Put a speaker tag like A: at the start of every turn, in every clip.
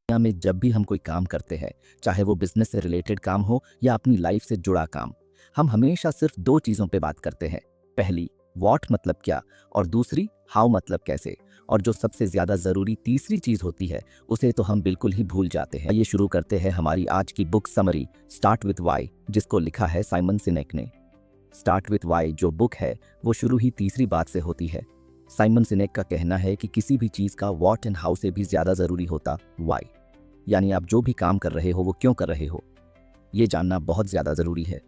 A: दुनिया में जब भी हम कोई काम करते हैं, चाहे वो बिजनेस से रिलेटेड काम हो या अपनी लाइफ से जुड़ा काम, हम हमेशा सिर्फ दो चीज़ों पे बात करते हैं। पहली, व्हाट मतलब क्या, और दूसरी, हाउ मतलब कैसे। और जो सबसे ज़्यादा ज़रूरी तीसरी चीज़ होती है, उसे तो हम बिल्कुल ही भूल जाते हैं। ये शुरू करते हैं हमारी आज की book summary start with why, जिसको लिखा है साइमन सिनेक ने। स्टार्ट विथ वाई जो बुक है, वो शुरू ही तीसरी बात से होती है। साइमन सिनेक का कहना है कि किसी भी चीज़ का व्हाट एंड हाउ से भी ज़्यादा ज़रूरी होता वाई। यानी आप जो भी काम कर रहे हो वो क्यों कर रहे हो, ये जानना बहुत ज़्यादा ज़रूरी है।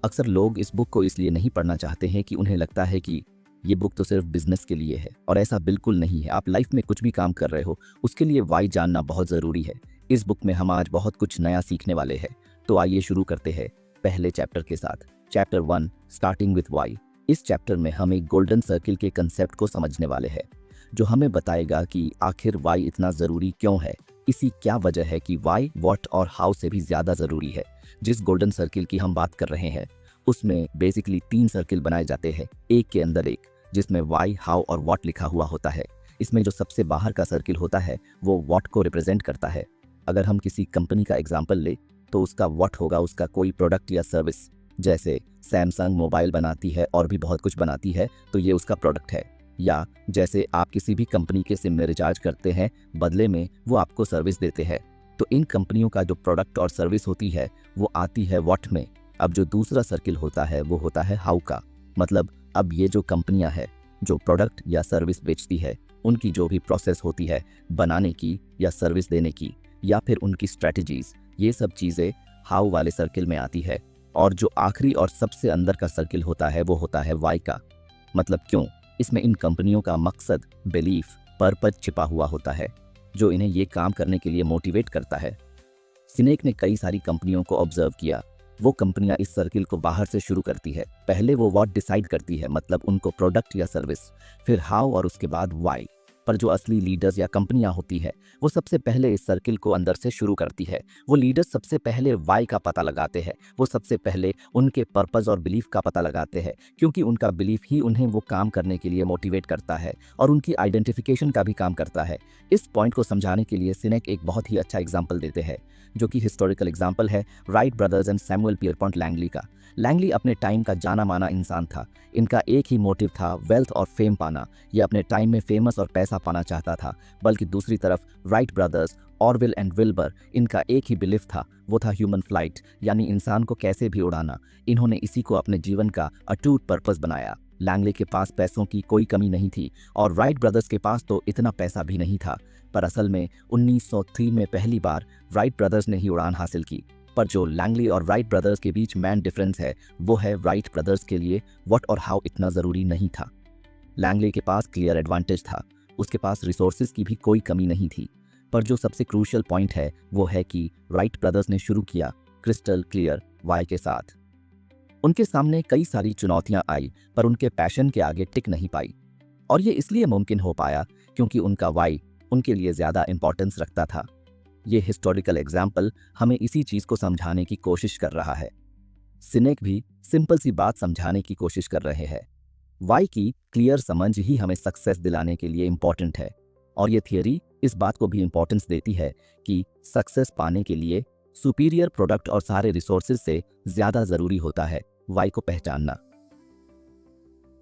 A: अक्सर लोग इस बुक को इसलिए नहीं पढ़ना चाहते हैं कि उन्हें लगता है कि ये बुक तो सिर्फ बिजनेस के लिए है, और ऐसा बिल्कुल नहीं है। आप लाइफ में कुछ भी काम कर रहे हो, उसके लिए वाई जानना बहुत ज़रूरी है। इस बुक में हम आज बहुत कुछ नया सीखने वाले हैं। तो आइए शुरू करते हैं पहले चैप्टर के साथ। Chapter 1 starting with why. इस चैप्टर में हम एक गोल्डन सर्किल के कंसेप्ट को समझने वाले हैं, जो हमें बताएगा कि आखिर वाई इतना ज़रूरी क्यों है। इसी क्या वजह है कि वाई, व्हाट और हाउ से भी ज़्यादा ज़रूरी है। जिस गोल्डन सर्किल की हम बात कर रहे हैं, उसमें बेसिकली 3 सर्किल बनाए जाते हैं, एक के अंदर एक, जिसमें वाई, हाउ और व्हाट लिखा हुआ होता है। इसमें जो सबसे बाहर का सर्किल होता है, वो व्हाट को रिप्रेजेंट करता है। अगर हम किसी कंपनी का एग्जाम्पल ले, तो उसका व्हाट होगा उसका कोई प्रोडक्ट या सर्विस। जैसे सैमसंग मोबाइल बनाती है और भी बहुत कुछ बनाती है, तो ये उसका प्रोडक्ट है। या जैसे आप किसी भी कंपनी के सिम में रिचार्ज करते हैं, बदले में वो आपको सर्विस देते हैं, तो इन कंपनियों का जो प्रोडक्ट और सर्विस होती है, वो आती है व्हाट में। अब जो दूसरा सर्किल होता है, वो होता है हाउ का। मतलब अब ये जो कंपनियां हैं, जो प्रोडक्ट या सर्विस बेचती है, उनकी जो भी प्रोसेस होती है बनाने की या सर्विस देने की, या फिर उनकी स्ट्रेटजीज, ये सब चीज़ें हाउ वाले सर्किल में आती है। और जो आखिरी और सबसे अंदर का सर्किल होता है, वो होता है वाई का। मतलब क्यों। इसमें इन कंपनियों का मकसद, बिलीफ, पर्पज छिपा हुआ होता है, जो इन्हें ये काम करने के लिए मोटिवेट करता है। सिनेक ने कई सारी कंपनियों को ऑब्जर्व किया। वो कंपनियां इस सर्किल को बाहर से शुरू करती है। पहले वो व्हाट डिसाइड करती है, मतलब उनको प्रोडक्ट या सर्विस, फिर हाउ और उसके बाद वाई। पर जो असली लीडर्स या कंपनियां होती है, वो सबसे पहले इस सर्किल को अंदर से शुरू करती है। वो लीडर्स सबसे पहले वाई का पता लगाते हैं। वो सबसे पहले उनके पर्पस और बिलीफ का पता लगाते हैं, क्योंकि उनका बिलीफ ही उन्हें वो काम करने के लिए मोटिवेट करता है और उनकी आइडेंटिफिकेशन का भी काम करता है। इस पॉइंट को समझाने के लिए सिनेक एक बहुत ही अच्छा एग्जाम्पल देते हैं, जो कि हिस्टोरिकल एग्जाम्पल है Wright brothers and Samuel Pierpont Langley का। लैंगली अपने टाइम का जाना माना इंसान था। इनका एक ही मोटिव था, वेल्थ और फेम पाना। ये अपने टाइम में फेमस और पैसा पाना चाहता था। बल्कि दूसरी तरफ Wright brothers, Orville and Wilbur, इनका एक ही बिलीफ था, वो था ह्यूमन फ्लाइट, यानी इंसान को कैसे भी उड़ाना। इन्होंने इसी को अपने जीवन का अटूट पर्पस बनाया। लैंगले के पास पैसों की कोई कमी नहीं थी, और राइट ब्रदर्स के पास तो इतना पैसा भी नहीं था। पर असल में 1903 में पहली बार राइट ब्रदर्स ने ही उड़ान हासिल की। पर जो लैंगली और राइट ब्रदर्स के बीच मेन डिफरेंस है, वो है राइट ब्रदर्स के लिए व्हाट और हाउ इतना ज़रूरी नहीं था। लैंगली के पास क्लियर एडवांटेज था, उसके पास रिसोर्सेज की भी कोई कमी नहीं थी। पर जो सबसे क्रूशियल पॉइंट है, वो है कि राइट ब्रदर्स ने शुरू किया क्रिस्टल क्लियर वाई के साथ। उनके सामने कई सारी चुनौतियां आई, पर उनके पैशन के आगे टिक नहीं पाई। और ये इसलिए मुमकिन हो पाया क्योंकि उनका वाई उनके लिए ज़्यादा इंपॉर्टेंस रखता था। ये हिस्टोरिकल एग्जाम्पल हमें इसी चीज़ को समझाने की कोशिश कर रहा है। सिनेक भी सिंपल सी बात समझाने की कोशिश कर रहे हैं। वाई की क्लियर समझ ही हमें सक्सेस दिलाने के लिए इम्पॉर्टेंट है। और ये थियरी इस बात को भी इम्पॉर्टेंस देती है कि सक्सेस पाने के लिए सुपीरियर प्रोडक्ट और सारे रिसोर्सेज से ज़्यादा ज़रूरी होता है वाई को पहचानना।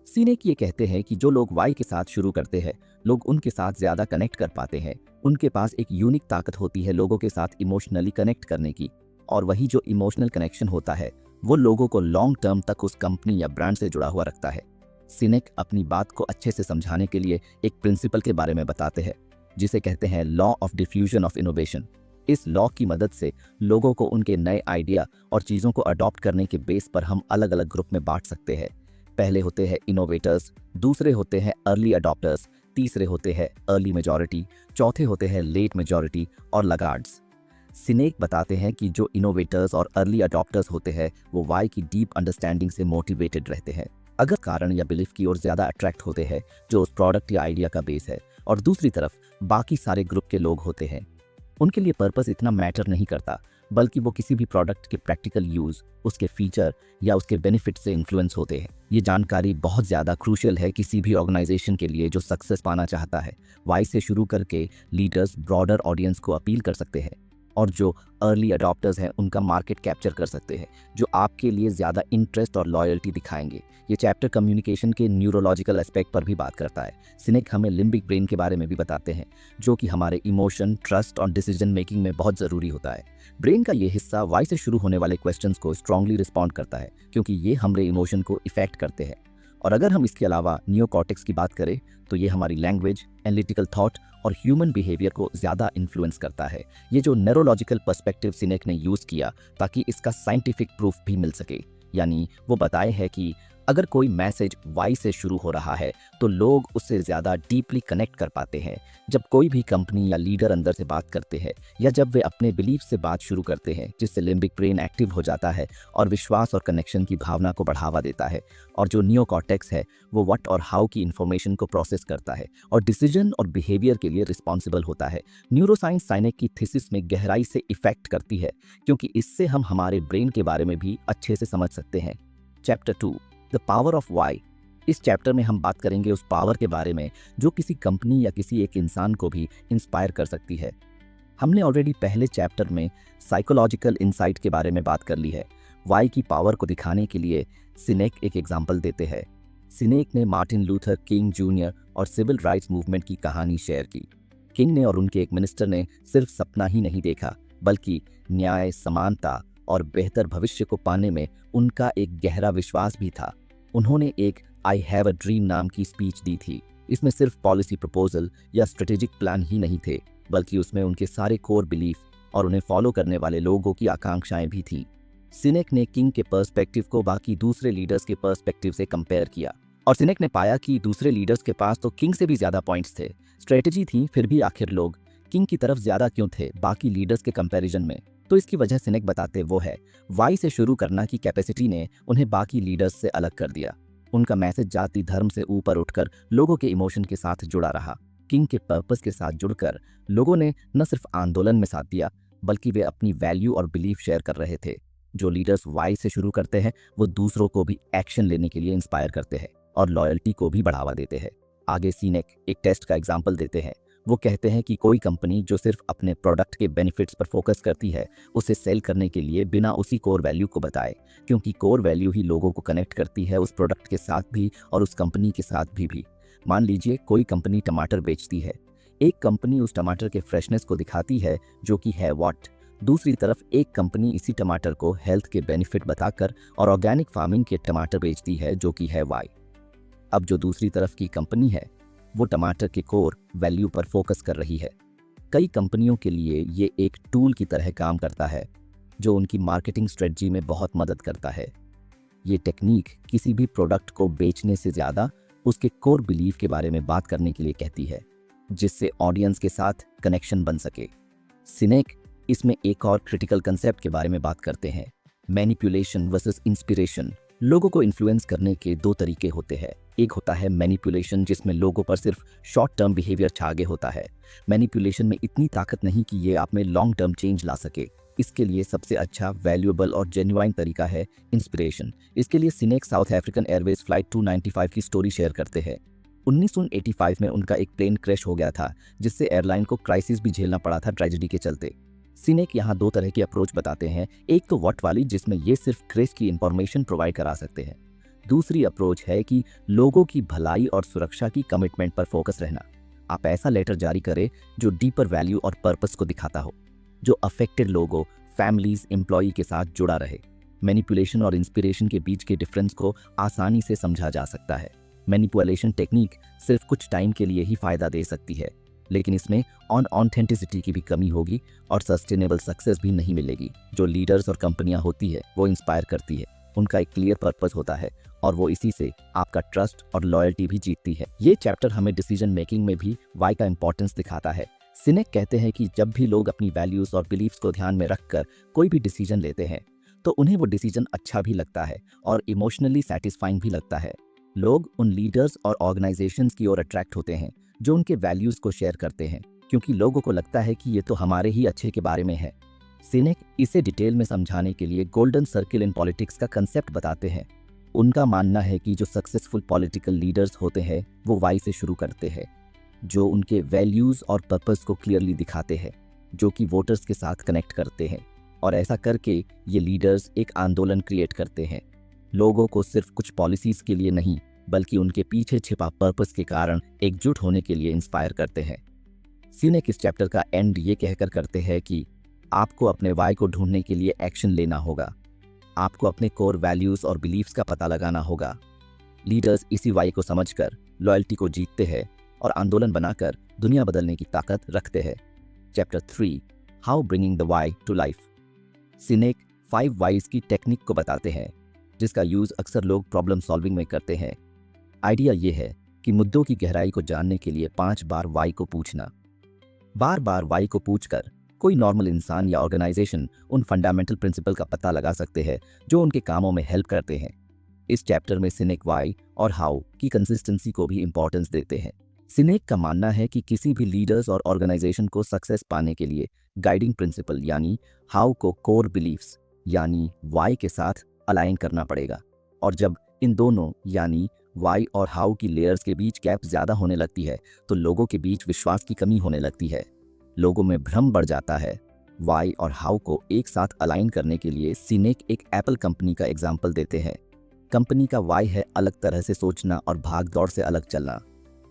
A: सिनेक ये कहते हैं कि जो लोग वाई के साथ शुरू करते हैं, लोग उनके साथ ज़्यादा कनेक्ट कर पाते हैं। उनके पास एक यूनिक ताकत होती है लोगों के साथ इमोशनली कनेक्ट करने की, और वही जो इमोशनल कनेक्शन होता है, वो लोगों को लॉन्ग टर्म तक उस कंपनी या ब्रांड से जुड़ा हुआ रखता है। सिनेक अपनी बात को अच्छे से समझाने के लिए एक प्रिंसिपल के बारे में बताते हैं, जिसे कहते हैं law of diffusion of innovation. इस लॉ की मदद से लोगों को उनके नए आइडिया और चीज़ों को अडॉप्ट करने के बेस पर हम अलग अलग ग्रुप में बांट सकते हैं। पहले होते हैं इनोवेटर्स, दूसरे होते हैं अर्ली अडॉप्टर्स, तीसरे होते हैं अर्ली मेजॉरिटी, चौथे होते हैं लेट मेजॉरिटी और लगार्ड्स। सिनेक बताते हैं कि जो इनोवेटर्स और अर्ली अडॉप्टर्स होते हैं, वो वाई की डीप अंडरस्टैंडिंग से मोटिवेटेड रहते हैं, अगर कारण या बिलीफ की ओर ज़्यादा अट्रैक्ट होते हैं, जो उस प्रोडक्ट या आइडिया का बेस है। और दूसरी तरफ बाकी सारे ग्रुप के लोग होते हैं, उनके लिए पर्पस इतना मैटर नहीं करता, बल्कि वो किसी भी प्रोडक्ट के प्रैक्टिकल यूज़, उसके फीचर या उसके बेनिफिट से इन्फ्लुएंस होते हैं। ये जानकारी बहुत ज़्यादा क्रूशियल है किसी भी ऑर्गेनाइजेशन के लिए जो सक्सेस पाना चाहता है। वाई से शुरू करके लीडर्स ब्रॉडर ऑडियंस को अपील कर सकते हैं और जो अर्ली अडॉप्टर्स हैं उनका मार्केट कैप्चर कर सकते हैं, जो आपके लिए ज़्यादा इंटरेस्ट और लॉयल्टी दिखाएंगे। ये चैप्टर कम्युनिकेशन के न्यूरोलॉजिकल एस्पेक्ट पर भी बात करता है। सिनेक हमें लिम्बिक ब्रेन के बारे में भी बताते हैं, जो कि हमारे इमोशन, ट्रस्ट और डिसीजन मेकिंग में बहुत ज़रूरी होता है। ब्रेन का ये हिस्सा वाई से शुरू होने वाले क्वेश्चंस को स्ट्रांगली रिस्पॉन्ड करता है, क्योंकि ये हमारे इमोशन को इफेक्ट करते हैं। और अगर हम इसके अलावा नियोकॉर्टेक्स की बात करें तो ये हमारी लैंग्वेज, एनालिटिकल थॉट और ह्यूमन बिहेवियर को ज़्यादा इन्फ्लुएंस करता है। ये जो न्यूरोलॉजिकल पर्सपेक्टिव सिनेक ने यूज़ किया ताकि इसका साइंटिफिक प्रूफ भी मिल सके, यानी वो बताए है कि अगर कोई मैसेज वाई से शुरू हो रहा है तो लोग उससे ज़्यादा डीपली कनेक्ट कर पाते हैं। जब कोई भी कंपनी या लीडर अंदर से बात करते हैं या जब वे अपने बिलीफ से बात शुरू करते हैं, जिससे लिम्बिक ब्रेन एक्टिव हो जाता है और विश्वास और कनेक्शन की भावना को बढ़ावा देता है। और जो नियोकॉर्टेक्स है वो व्हाट और हाउ की इन्फॉर्मेशन को प्रोसेस करता है और डिसीजन और बिहेवियर के लिए रिस्पॉन्सिबल होता है। न्यूरोसाइंस साइनेक की थीसिस में गहराई से इफेक्ट करती है, क्योंकि इससे हम हमारे ब्रेन के बारे में भी अच्छे से समझ सकते हैं। Chapter 2, the power of why. इस चैप्टर में हम बात करेंगे उस पावर के बारे में जो किसी कंपनी या किसी एक इंसान को भी इंस्पायर कर सकती है। हमने ऑलरेडी पहले चैप्टर में साइकोलॉजिकल इंसाइट के बारे में बात कर ली है। वाई की पावर को दिखाने के लिए सिनेक एक एग्जाम्पल देते हैं। सिनेक ने मार्टिन लूथर किंग जूनियर और सिविल राइट्स मूवमेंट की कहानी शेयर की। किंग ने और उनके एक मिनिस्टर ने सिर्फ सपना ही नहीं देखा, बल्कि न्याय, समानता और बेहतर भविष्य को पाने में उनका एक गहरा विश्वास भी था। उन्होंने एक आई हैव अ ड्रीम नाम की स्पीच दी थी। इसमें सिर्फ पॉलिसी प्रपोजल या स्ट्रेटेजिक प्लान ही नहीं थे, बल्कि उसमें उनके सारे कोर बिलीफ और उन्हें फॉलो करने वाले लोगों की आकांक्षाएं भी थी। सिनेक ने किंग के पर्सपेक्टिव को बाकी दूसरे लीडर्स के पर्सपेक्टिव से कंपेयर किया और सिनेक ने पाया कि दूसरे लीडर्स के पास तो किंग से भी ज़्यादा पॉइंट्स थे, स्ट्रेटेजी थी, फिर भी आखिर लोग किंग की तरफ ज़्यादा क्यों थे बाकी लीडर्स के कंपैरिजन में। तो इसकी वजह सिनेक बताते वो है वाई से शुरू करना की कैपेसिटी ने उन्हें बाकी लीडर्स से अलग कर दिया। उनका मैसेज जाति धर्म से ऊपर उठकर लोगों के इमोशन के साथ जुड़ा रहा। किंग के पर्पस के साथ जुड़कर लोगों ने न सिर्फ आंदोलन में साथ दिया, बल्कि वे अपनी वैल्यू और बिलीफ शेयर कर रहे थे। जो लीडर्स वाई से शुरू करते हैं वो दूसरों को भी एक्शन लेने के लिए इंस्पायर करते हैं और लॉयल्टी को भी बढ़ावा देते हैं। आगे सिनेक एक टेस्ट का एग्जाम्पल देते हैं। वो कहते हैं कि कोई कंपनी जो सिर्फ अपने प्रोडक्ट के बेनिफिट्स पर फोकस करती है, उसे सेल करने के लिए बिना उसी कोर वैल्यू को बताए, क्योंकि कोर वैल्यू ही लोगों को कनेक्ट करती है उस प्रोडक्ट के साथ भी और उस कंपनी के साथ भी। मान लीजिए कोई कंपनी टमाटर बेचती है। एक कंपनी उस टमाटर के फ्रेशनेस को दिखाती है जो कि है व्हाट। दूसरी तरफ एक कंपनी इसी टमाटर को हेल्थ के बेनिफिट बताकर और ऑर्गेनिक फार्मिंग के टमाटर बेचती है जो कि है वाई। अब जो दूसरी तरफ की कंपनी है वो टमाटर के कोर वैल्यू पर फोकस कर रही है। कई कंपनियों के लिए ये एक टूल की तरह काम करता है जो उनकी मार्केटिंग स्ट्रेटजी में बहुत मदद करता है। ये टेक्निक किसी भी प्रोडक्ट को बेचने से ज़्यादा उसके कोर बिलीफ के बारे में बात करने के लिए कहती है, जिससे ऑडियंस के साथ कनेक्शन बन सके। सिनेक इसमें एक और क्रिटिकल कंसेप्ट के बारे में बात करते हैं, मैनिपुलेशन वर्सेस इंस्पिरेशन। लोगों को इन्फ्लुएंस करने के दो तरीके होते हैं। एक होता है मैनिपुलेशन, जिसमें लोगों पर सिर्फ शॉर्ट टर्म बिहेवियर छागे होता है। मैनिपुलेशन में इतनी ताकत नहीं कि ये आप में लॉन्ग टर्म चेंज ला सके। इसके लिए सबसे अच्छा, वैल्यूएबल और जेन्युइन तरीका है इंस्पिरेशन। इसके लिए सिनेक साउथ अफ्रीकन एयरवेज फ्लाइट 295 की स्टोरी शेयर करते हैं। 1985 में उनका एक प्लेन क्रैश हो गया था, जिससे एयरलाइन को क्राइसिस भी झेलना पड़ा था ट्रेजेडी के चलते। सिनेक यहाँ दो तरह की अप्रोच बताते हैं। एक तो व्हाट वाली, जिसमें ये सिर्फ क्रैश की इंफॉर्मेशन प्रोवाइड करा सकते हैं। दूसरी अप्रोच है कि लोगों की भलाई और सुरक्षा की कमिटमेंट पर फोकस रहना। आप ऐसा लेटर जारी करें जो डीपर वैल्यू और पर्पस को दिखाता हो, जो अफेक्टेड लोगों, फैमिलीज, एम्प्लॉई के साथ जुड़ा रहे। मैनिपुलेशन और इंस्पिरेशन के बीच के डिफरेंस को आसानी से समझा जा सकता है। मैनिपुलेशन टेक्निक सिर्फ कुछ टाइम के लिए ही फायदा दे सकती है, लेकिन इसमें ऑथेंटिसिटी की भी कमी होगी और सस्टेनेबल सक्सेस भी नहीं मिलेगी। जो लीडर्स और कंपनियां होती है वो इंस्पायर करती है, उनका एक क्लियर पर्पस होता है और वो इसी से आपका ट्रस्ट और लॉयल्टी भी जीतती है। ये चैप्टर हमें डिसीजन मेकिंग में भी वाई का इंपॉर्टेंस दिखाता है। सिनेक कहते हैं कि जब भी लोग अपनी वैल्यूज और बिलीफ्स को ध्यान में रखकर कोई भी डिसीजन लेते हैं तो उन्हें वो डिसीजन अच्छा भी लगता है और इमोशनली सेटिस्फाइंग भी लगता है। लोग उन लीडर्स और ऑर्गेनाइजेशंस की ओर अट्रैक्ट होते हैं जो उनके वैल्यूज को शेयर करते हैं, क्योंकि लोगों को लगता है कि ये तो हमारे ही अच्छे के बारे में है। सिनेक इसे डिटेल में समझाने के लिए गोल्डन सर्किल इन पॉलिटिक्स का कंसेप्ट बताते हैं। उनका मानना है कि जो सक्सेसफुल पॉलिटिकल लीडर्स होते हैं वो वाई से शुरू करते हैं, जो उनके वैल्यूज़ और पर्पस को क्लियरली दिखाते हैं, जो कि वोटर्स के साथ कनेक्ट करते हैं। और ऐसा करके ये लीडर्स एक आंदोलन क्रिएट करते हैं, लोगों को सिर्फ कुछ पॉलिसीज़ के लिए नहीं बल्कि उनके पीछे छिपा पर्पस के कारण एकजुट होने के लिए इंस्पायर करते हैं। सिनेक इस चैप्टर का एंड ये कहकर करते हैं कि आपको अपने वाई को ढूंढने के लिए एक्शन लेना होगा। आपको अपने कोर वैल्यूज़ और बिलीव्स का पता लगाना होगा। लीडर्स इसी वाई को समझकर लॉयल्टी को जीतते हैं और आंदोलन बनाकर दुनिया बदलने की ताकत रखते हैं। Chapter 3, how bringing the why to life. Sinek 5 whys की टेक्निक को बताते हैं, जिसका यूज़ अक्सर लोग प्रॉब्लम सॉल्विंग में करते हैं। आइडिया ये है कि मुद्दों की गहराई को जानने के लिए 5 बार वाई को पूछना। बार बार वाई को पूछकर कोई नॉर्मल इंसान या ऑर्गेनाइजेशन उन फंडामेंटल प्रिंसिपल का पता लगा सकते हैं जो उनके कामों में हेल्प करते हैं। इस चैप्टर में सिनेक वाई और हाउ की कंसिस्टेंसी को भी इंपॉर्टेंस देते हैं। सिनेक का मानना है कि किसी भी लीडर्स और ऑर्गेनाइजेशन को सक्सेस पाने के लिए गाइडिंग प्रिंसिपल यानी हाउ को कोर बिलीफ्स यानी वाई के साथ अलाइन करना पड़ेगा। और जब इन दोनों यानी वाई और हाउ की लेयर्स के बीच गैप ज़्यादा होने लगती है तो लोगों के बीच विश्वास की कमी होने लगती है, लोगों में भ्रम बढ़ जाता है। वाई और हाउ को एक साथ अलाइन करने के लिए सिनेक एक एप्पल कंपनी का एग्जाम्पल देते हैं। कंपनी का वाई है अलग तरह से सोचना और भाग दौड़ से अलग चलना,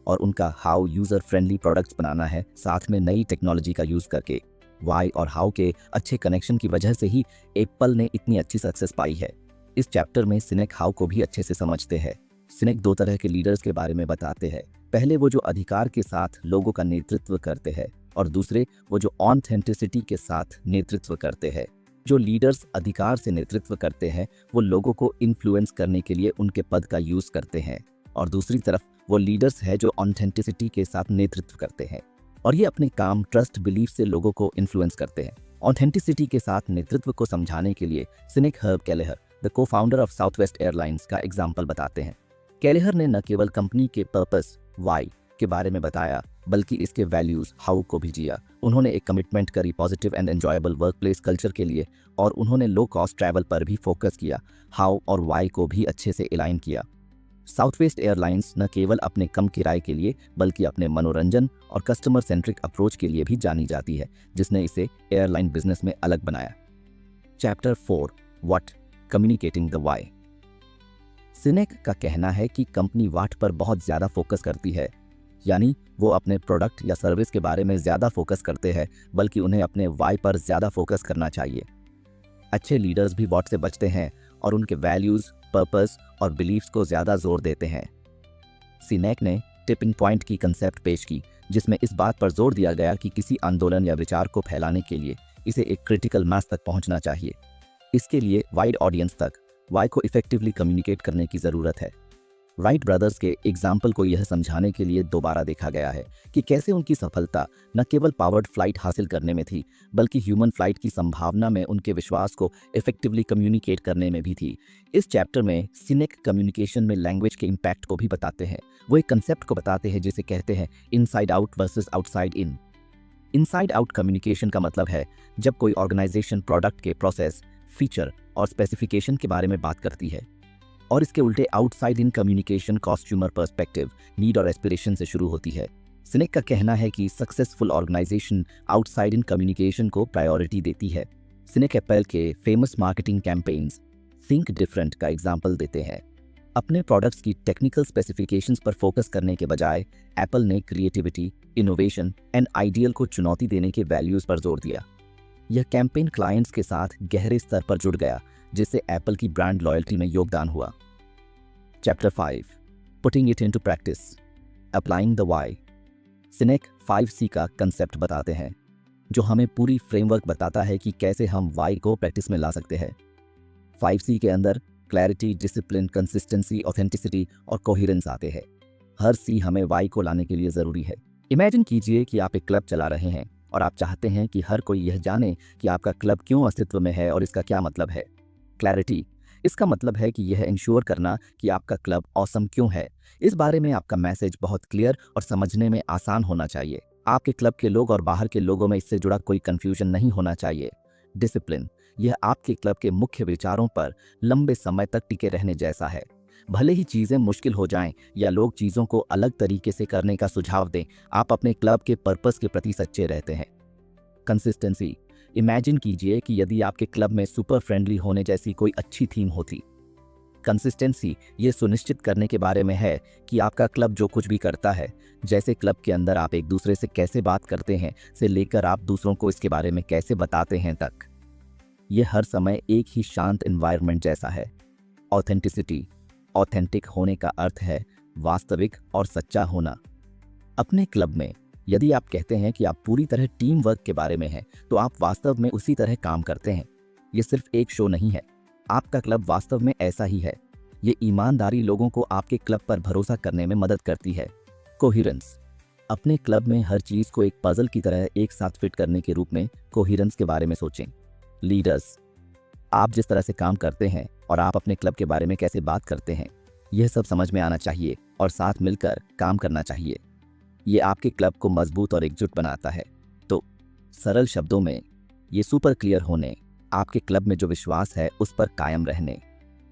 A: और उनका हाउ यूज़र फ्रेंडली प्रोडक्ट्स बनाना है, साथ में नई टेक्नोलॉजी का यूज़ करके। वाई और हाउ के अच्छे कनेक्शन की वजह से ही एप्पल ने इतनी अच्छी सक्सेस पाई है। इस चैप्टर में सिनेक हाउ को भी अच्छे से समझते हैं। सिनेक 2 तरह के लीडर्स के बारे में बताते हैं। पहले वो जो अधिकार के साथ लोगों का नेतृत्व करते हैं, और दूसरे वो जो ऑथेंटिसिटी के साथ नेतृत्व करते हैं। जो लीडर्स अधिकार से नेतृत्व करते हैं वो लोगों को इन्फ्लुएंस करने के लिए उनके पद का यूज़ करते हैं, और दूसरी तरफ वो लीडर्स है जो ऑथेंटिसिटी के साथ नेतृत्व करते हैं और ये अपने काम, ट्रस्ट, बिलीफ से लोगों को इन्फ्लुएंस करते हैं। ऑथेंटिसिटी के साथ नेतृत्व को समझाने के लिए Sinek Herb Kelleher, the co-founder of Southwest Airlines, का एग्जाम्पल बताते हैं। कैलेहर ने न केवल कंपनी के पर्पस वाई के बारे में बताया बल्कि इसके वैल्यूज हाउ को भी जिया। उन्होंने एक कमिटमेंट करी positive and enjoyable workplace culture के लिए, और उन्होंने लो कॉस्ट ट्रैवल पर भी फोकस किया। हाउ और वाई को भी अच्छे से अलाइन किया। साउथवेस्ट एयरलाइंस न केवल अपने कम किराए के लिए बल्कि अपने मनोरंजन और कस्टमर सेंट्रिक अप्रोच के लिए भी जानी जाती है, जिसने इसे एयरलाइन बिजनेस में अलग बनाया। Chapter 4, what, communicating the why. Sinek का कहना है कि कंपनी वाट पर बहुत ज़्यादा फोकस करती है, यानी वो अपने प्रोडक्ट या सर्विस के बारे में ज़्यादा फोकस करते हैं, बल्कि उन्हें अपने वाई पर ज़्यादा फोकस करना चाहिए। अच्छे लीडर्स भी व्हाट से बचते हैं और उनके वैल्यूज़, पर्पस और बिलीफ्स को ज़्यादा जोर देते हैं। सिनेक ने टिपिंग पॉइंट की कंसेप्ट पेश की, जिसमें इस बात पर जोर दिया गया कि किसी आंदोलन या विचार को फैलाने के लिए इसे एक क्रिटिकल मास तक पहुंचना चाहिए। इसके लिए वाइड ऑडियंस तक वाई को इफेक्टिवली कम्युनिकेट करने की ज़रूरत है। राइट ब्रदर्स के एग्जाम्पल को यह समझाने के लिए दोबारा देखा गया है कि कैसे उनकी सफलता न केवल पावर्ड फ्लाइट हासिल करने में थी बल्कि ह्यूमन फ्लाइट की संभावना में उनके विश्वास को इफेक्टिवली कम्युनिकेट करने में भी थी। इस चैप्टर में सिनेक कम्युनिकेशन में लैंग्वेज के इम्पैक्ट को भी बताते हैं। वो एक कंसेप्ट को बताते हैं जिसे कहते हैं inside out versus outside in. Inside out communication का मतलब है जब कोई ऑर्गेनाइजेशन प्रोडक्ट के प्रोसेस, फीचर और स्पेसिफिकेशन के बारे में बात करती है, और इसके उल्टे outside in communication customer perspective, need और एस्पिरेशन से शुरू होती है। सिनेक का कहना है कि successful organisation outside in communication को प्रायोरिटी देती है। सिनेक एप्पल के famous marketing campaigns think different का एग्जाम्पल देते हैं। अपने प्रोडक्ट्स की टेक्निकल स्पेसिफिकेशंस पर फोकस करने के बजाय एप्पल ने क्रिएटिविटी, इनोवेशन एंड आइडियल को चुनौती देने के वैल्यूज़ पर जोर दिया। यह कैंपेन क्लाइंट्स के साथ गहरे स्तर पर जुड़ गया, जिससे एप्पल की ब्रांड लॉयल्टी में योगदान हुआ। Chapter 5, putting it into practice, applying the why. Sinek 5C का कंसेप्ट बताते हैं, जो हमें पूरी फ्रेमवर्क बताता है कि कैसे हम वाई को प्रैक्टिस में ला सकते हैं। 5C के अंदर क्लैरिटी, डिसिप्लिन, कंसिस्टेंसी, ऑथेंटिसिटी और कोहेरेंस आते हैं। हर सी हमें वाई को लाने के लिए ज़रूरी है। इमेजिन कीजिए कि आप एक क्लब चला रहे हैं और आप चाहते हैं कि हर कोई यह जाने कि आपका क्लब क्यों अस्तित्व में है और इसका क्या मतलब है। क्लैरिटी, इसका मतलब है कि यह इंश्योर करना कि आपका क्लब ऑसम क्यों है। इस बारे में आपका मैसेज बहुत क्लियर और समझने में आसान होना चाहिए। आपके क्लब के लोग और बाहर के लोगों में इससे जुड़ा कोई कंफ्यूजन नहीं होना चाहिए। डिसिप्लिन, यह आपके क्लब के मुख्य विचारों पर लंबे समय तक टिके रहने जैसा है। भले ही चीज़ें मुश्किल हो जाएं या लोग चीज़ों को अलग तरीके से करने का सुझाव दें, आप अपने क्लब के पर्पस के प्रति सच्चे रहते हैं। कंसिस्टेंसी, इमेजिन कीजिए कि यदि आपके क्लब में सुपर फ्रेंडली होने जैसी कोई अच्छी थीम होती। कंसिस्टेंसी ये सुनिश्चित करने के बारे में है कि आपका क्लब जो कुछ भी करता है, जैसे क्लब के अंदर आप एक दूसरे से कैसे बात करते हैं से लेकर आप दूसरों को इसके बारे में कैसे बताते हैं तक, ये हर समय एक ही शांत एनवायरनमेंट जैसा है। ऑथेंटिसिटी, ऑथेंटिक होने का अर्थ है वास्तविक और सच्चा होना। अपने क्लब में यदि आप कहते हैं कि आप पूरी तरह टीम वर्क के बारे में हैं, तो आप वास्तव में उसी तरह काम करते हैं। ये सिर्फ एक शो नहीं है, आपका क्लब वास्तव में ऐसा ही है। ये ईमानदारी लोगों को आपके क्लब पर भरोसा करने में मदद करती है। कोहिरेंस, अपने क्लब में हर चीज़ को एक पजल की तरह एक साथ फिट करने के रूप में कोहिरेंस के बारे में सोचें। लीडर्स, आप जिस तरह से काम करते हैं और आप अपने क्लब के बारे में कैसे बात करते हैं, यह सब समझ में आना चाहिए और साथ मिलकर काम करना चाहिए। ये आपके क्लब को मजबूत और एकजुट बनाता है। तो सरल शब्दों में, ये सुपर क्लियर होने, आपके क्लब में जो विश्वास है उस पर कायम रहने,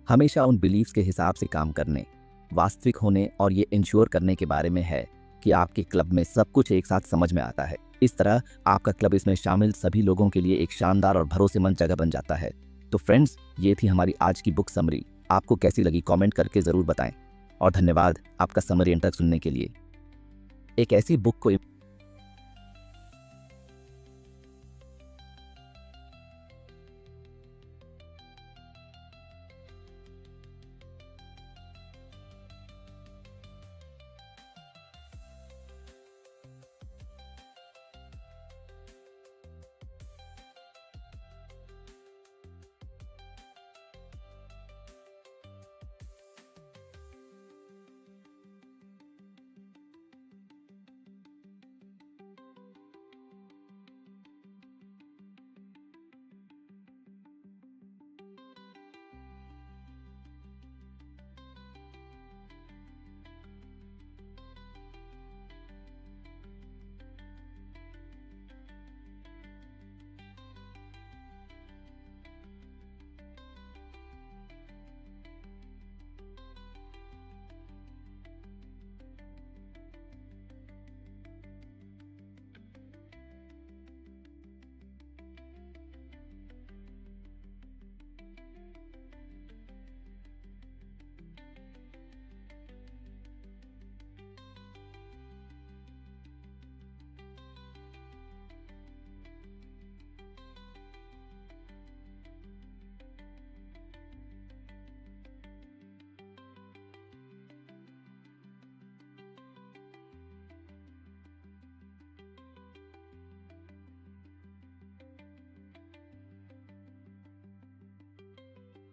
A: हमेशा उन बिलीव्स के हिसाब से काम करने, वास्तविक होने और ये इंश्योर करने के बारे में है कि आपके क्लब में सब कुछ एक साथ समझ में आता है। इस तरह आपका क्लब इसमें शामिल सभी लोगों के लिए एक शानदार और भरोसेमंद जगह बन जाता है। तो फ्रेंड्स, ये थी हमारी आज की बुक समरी। आपको कैसी लगी कमेंट करके ज़रूर बताएं और धन्यवाद आपका समरी एंड तक सुनने के लिए। एक ऐसी बुक को